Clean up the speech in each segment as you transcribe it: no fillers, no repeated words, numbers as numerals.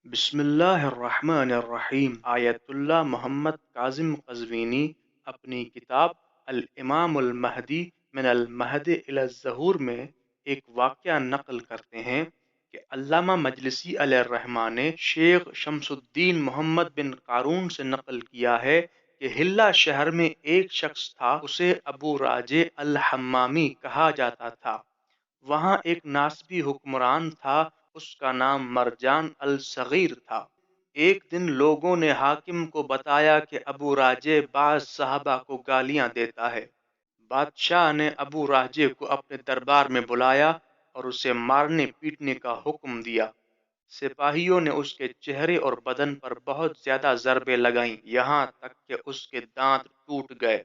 بسم اللہ الرحمن الرحیم۔ آیت اللہ محمد کاظم قزوینی اپنی کتاب الامام المہدی من المہد الی الظہور میں ایک واقعہ نقل کرتے ہیں کہ علامہ مجلسی علیہ الرحمہ نے شیخ شمس الدین محمد بن قارون سے نقل کیا ہے کہ حلہ شہر میں ایک شخص تھا، اسے ابو راجع الحمامی کہا جاتا تھا۔ وہاں ایک ناسبی حکمران تھا، اس کا نام مرجان الصغیر تھا۔ ایک دن لوگوں نے حاکم کو بتایا کہ ابو راجع بعض صحابہ کو گالیاں دیتا ہے۔ بادشاہ نے ابو راجع کو اپنے دربار میں بلایا اور اسے مارنے پیٹنے کا حکم دیا۔ سپاہیوں نے اس کے چہرے اور بدن پر بہت زیادہ ضربیں لگائیں، یہاں تک کہ اس کے دانت ٹوٹ گئے۔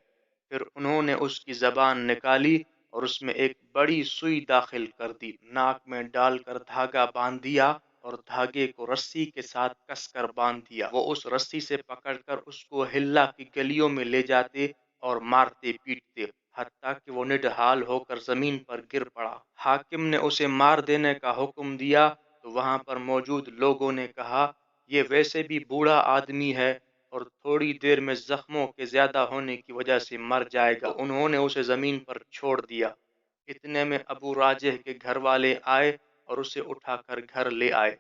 پھر انہوں نے اس کی زبان نکالی اور اس میں ایک بڑی سوئی داخل کر دی، ناک میں ڈال کر دھاگا باندھ دیا اور دھاگے کو رسی کے ساتھ کس کر باندھ دیا۔ وہ اس رسی سے پکڑ کر اس کو حلہ کی گلیوں میں لے جاتے اور مارتے پیٹتے، حتیٰ کہ وہ نڈھال ہو کر زمین پر گر پڑا۔ حاکم نے اسے مار دینے کا حکم دیا تو وہاں پر موجود لوگوں نے کہا، یہ ویسے بھی بوڑھا آدمی ہے اور تھوڑی دیر میں زخموں کے زیادہ ہونے کی وجہ سے مر جائے گا۔ تو انہوں نے اسے زمین پر چھوڑ دیا۔ اتنے میں ابو راجع کے گھر والے آئے اور اسے اٹھا کر گھر لے آئے۔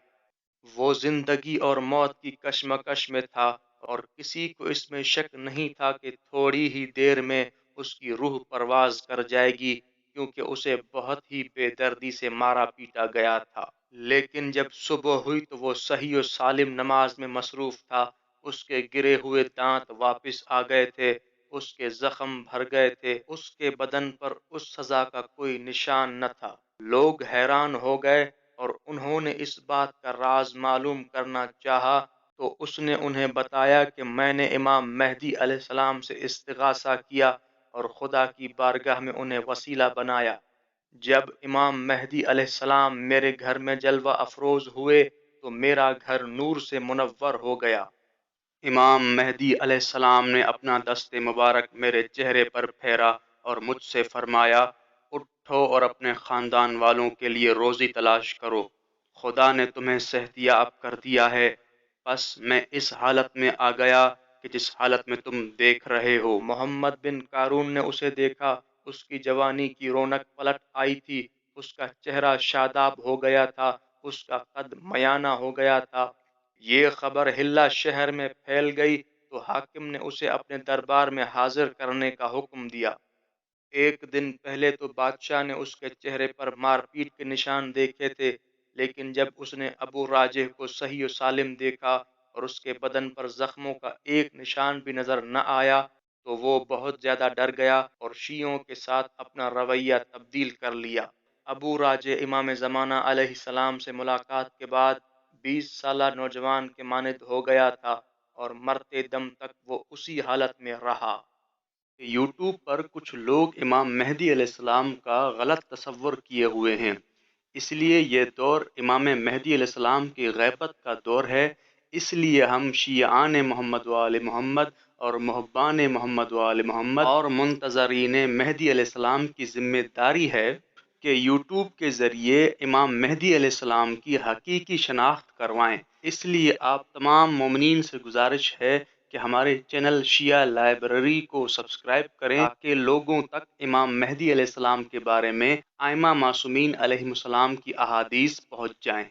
وہ زندگی اور موت کی کشمکش میں تھا اور کسی کو اس میں شک نہیں تھا کہ تھوڑی ہی دیر میں اس کی روح پرواز کر جائے گی، کیونکہ اسے بہت ہی بے دردی سے مارا پیٹا گیا تھا۔ لیکن جب صبح ہوئی تو وہ صحیح و سالم نماز میں مصروف تھا۔ اس کے گرے ہوئے دانت واپس آ گئے تھے، اس کے زخم بھر گئے تھے، اس کے بدن پر اس سزا کا کوئی نشان نہ تھا۔ لوگ حیران ہو گئے اور انہوں نے اس بات کا راز معلوم کرنا چاہا تو اس نے انہیں بتایا کہ میں نے امام مہدی علیہ السلام سے استغاثہ کیا اور خدا کی بارگاہ میں انہیں وسیلہ بنایا۔ جب امام مہدی علیہ السلام میرے گھر میں جلوہ افروز ہوئے تو میرا گھر نور سے منور ہو گیا۔ امام مہدی علیہ السلام نے اپنا دست مبارک میرے چہرے پر پھیرا اور مجھ سے فرمایا، اٹھو اور اپنے خاندان والوں کے لیے روزی تلاش کرو، خدا نے تمہیں صحت یاب کر دیا ہے۔ بس میں اس حالت میں آ گیا کہ جس حالت میں تم دیکھ رہے ہو۔ محمد بن قارون نے اسے دیکھا، اس کی جوانی کی رونق پلٹ آئی تھی، اس کا چہرہ شاداب ہو گیا تھا، اس کا قد میانہ ہو گیا تھا۔ یہ خبر حلہ شہر میں پھیل گئی تو حاکم نے اسے اپنے دربار میں حاضر کرنے کا حکم دیا۔ ایک دن پہلے تو بادشاہ نے اس کے چہرے پر مار پیٹ کے نشان دیکھے تھے، لیکن جب اس نے ابو راجع کو صحیح و سالم دیکھا اور اس کے بدن پر زخموں کا ایک نشان بھی نظر نہ آیا تو وہ بہت زیادہ ڈر گیا اور شیعوں کے ساتھ اپنا رویہ تبدیل کر لیا۔ ابو راجع امام زمانہ علیہ السلام سے ملاقات کے بعد 20 سالہ نوجوان کے مانند ہو گیا تھا اور مرتے دم تک وہ اسی حالت میں رہا۔ یوٹیوب پر کچھ لوگ امام مہدی علیہ السلام کا غلط تصور کیے ہوئے ہیں، اس لیے یہ دور امام مہدی علیہ السلام کی غیبت کا دور ہے۔ اس لیے ہم شیعان محمد و آل محمد اور محبان محمد و آل محمد اور منتظرین مہدی علیہ السلام کی ذمہ داری ہے کہ یوٹیوب کے ذریعے امام مہدی علیہ السلام کی حقیقی شناخت کروائیں۔ اس لیے آپ تمام مومنین سے گزارش ہے کہ ہمارے چینل شیعہ لائبریری کو سبسکرائب کریں تاکہ لوگوں تک امام مہدی علیہ السلام کے بارے میں ائمہ معصومین علیہم السلام کی احادیث پہنچ جائیں۔